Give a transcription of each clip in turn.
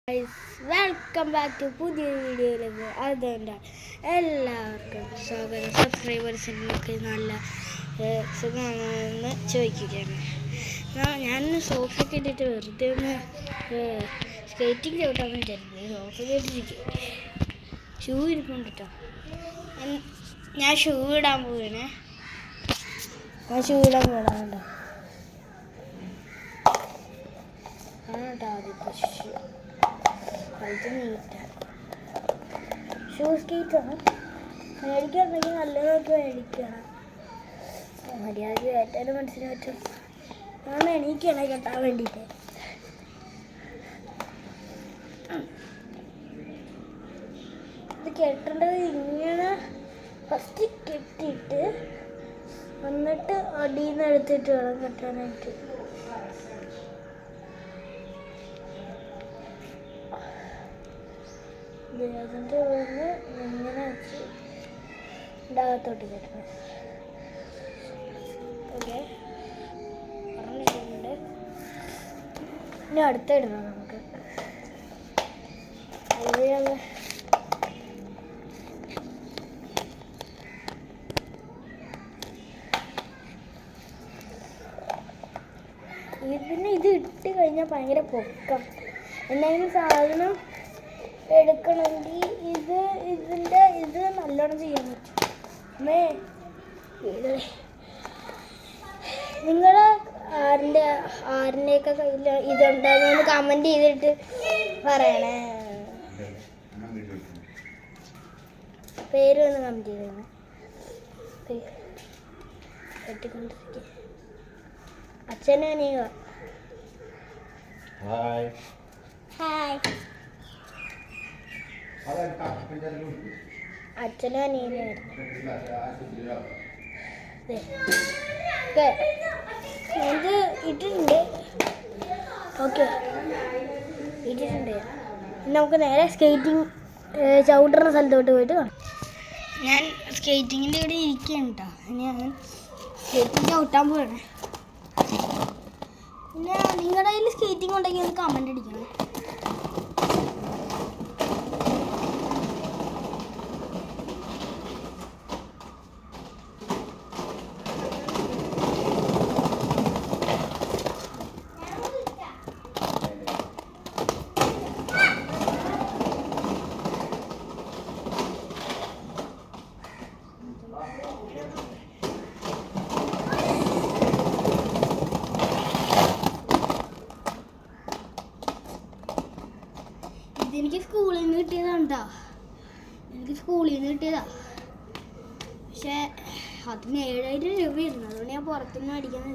Welcome back to പുതിയ വീഡിയോയിലേക്ക്. അതുകൊണ്ട് എല്ലാവർക്കും സ്വാഗതം. സബ്സ്ക്രൈബേഴ്സിനൊക്കെ നല്ല സുഖമാണെന്ന് ചോദിക്കുകയാണ്. ഞാൻ സോഫയൊക്കെ ഇട്ടിട്ട് വെറുതെ ഒന്ന് സ്കേറ്റിംഗ് ചവിട്ടാന്ന് വിചാരിക്കുന്നത്. സോഫയൊക്കെ ഇട്ടിരിക്കും, ഷൂ ഇരിപ്പുണ്ട് കേട്ടോ. ഞാൻ ഷൂ ഇടാൻ പോവുകയാണ്. കേട്ടോ ആദ്യത്തെ ഷൂ നീറ്റാണ്. ഷൂ സ്കേറ്റാണ്. മേടിക്കാറുണ്ടെങ്കിൽ നല്ലതൊക്കെ മേടിക്കണം. മര്യാദയ്ക്ക് കയറ്റാനും മനസ്സിന് പറ്റും. ഞാൻ എണീക്കാണ് കെട്ടാൻ വേണ്ടിയിട്ട്. ഇത് കെട്ടേണ്ടത് ഇങ്ങനെ ഫസ്റ്റ് കെട്ടിയിട്ട് എന്നിട്ട് അടിയിൽ നിന്ന് എടുത്തിട്ട് വേണം കെട്ടാനായിട്ട്. അതിൻ്റെ ഒന്ന് ഇങ്ങനെ വെച്ച് അകത്തോട്ട് കെട്ടണം. ഓക്കെ, പറഞ്ഞിട്ടുണ്ട്. ഇനി അടുത്ത ഇടണം നമുക്ക്. പിന്നെ ഇത് ഇട്ട് കഴിഞ്ഞാൽ ഭയങ്കര പൊക്കം. എന്തെങ്കിലും സാധനം എടുക്കണമെങ്കിൽ ഇത് നല്ലോണം ചെയ്യാൻ പറ്റും. നിങ്ങൾ ആരുടെയൊക്കെ കയ്യിൽ ഇതുണ്ടാകുന്ന കമൻറ്റ് ചെയ്തിട്ട് പറയണേ. പേര് ഒന്ന് കമൻറ്റ് ചെയ്തേ. കെട്ടിക്കൊണ്ടിരിക്കുക അച്ഛനെ അനിയ. ഹായ് അച്ഛനും അനിയനായിരുന്നു. ഇത് ഇട്ടിട്ടുണ്ട്. ഓക്കെ, ഇട്ടിട്ടുണ്ട്. നമുക്ക് നേരെ സ്കേറ്റിംഗ് ചവിട്ടുന്ന സ്ഥലത്തോട്ട് പോയിട്ട് കാണാം. ഞാൻ സ്കേറ്റിങ്ങിൻ്റെ ഇവിടെ ഇരിക്കുകയാണ് കേട്ടോ. ഞാൻ സ്കേറ്റിംഗ് ചവിട്ടാൻ പോവാണ്. പിന്നെ നിങ്ങളുടെ കയ്യിൽ സ്കേറ്റിംഗ് ഉണ്ടെങ്കിൽ ഒന്ന് കമൻ്റ് അടിക്കണം. എനിക്ക് സ്കൂളിൽ നിന്ന് കിട്ടിയതാണ് കേട്ടോ. പക്ഷേ അതിന് 7000 രൂപയായിരുന്നു. അതുകൊണ്ട് ഞാൻ പുറത്തുനിന്ന്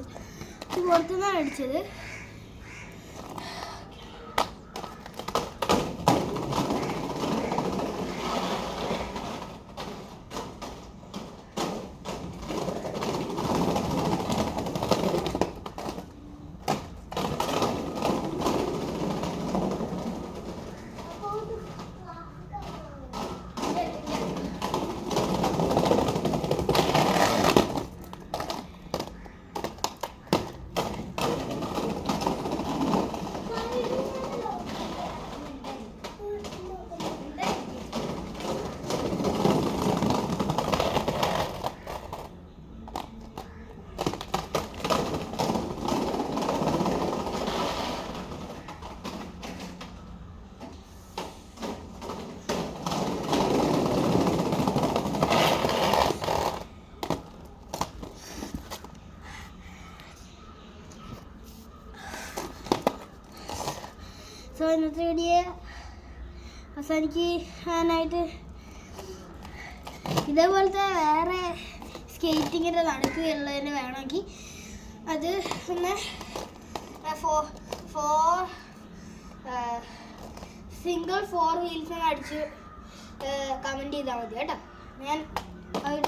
പുറത്തുനിന്നാണ് അടിച്ചത്. സോ ഇന്നത്തെ വീഡിയോ അവസാനിക്കാനായിട്ട് ഇതേപോലത്തെ വേറെ സ്കേറ്റിങ്ങിൻ്റെ നടക്കുകയുള്ളതിന് വേണമെങ്കിൽ അത് ഒന്ന് സിംഗിൾ 4 വീൽസ് അടിച്ച് കമൻറ്റ് ചെയ്താൽ മതി കേട്ടോ. ഞാൻ അത്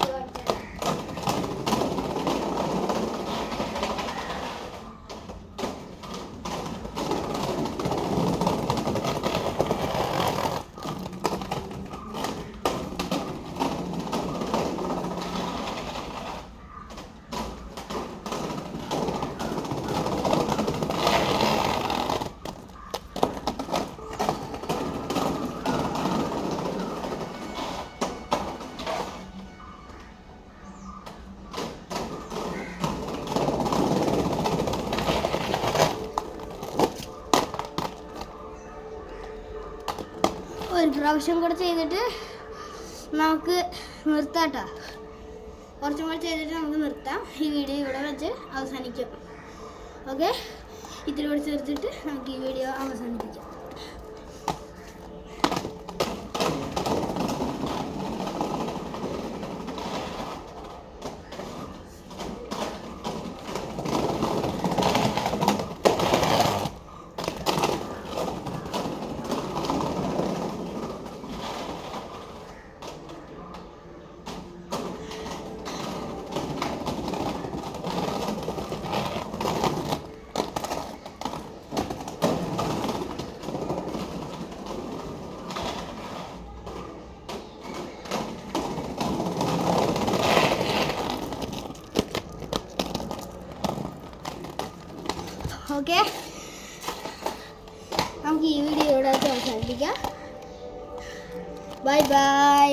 ഒരു പ്രാവശ്യം കൂടെ ചെയ്തിട്ട് നമുക്ക് നിർത്താം കേട്ടോ. കുറച്ചും കൂടെ ചെയ്തിട്ട് നമുക്ക് നിർത്താം. ഈ വീഡിയോ ഇവിടെ വെച്ച് അവസാനിക്കും. ഓക്കെ, ഇത്തിരി കൂടെ ചേർത്തിട്ട് നമുക്ക് ഈ വീഡിയോ അവസാനിപ്പിക്കാം. ഓക്കെ, നമുക്ക് ഈ വീഡിയോ ഇവിടെ അവസാനിപ്പിക്കാം. Bye bye.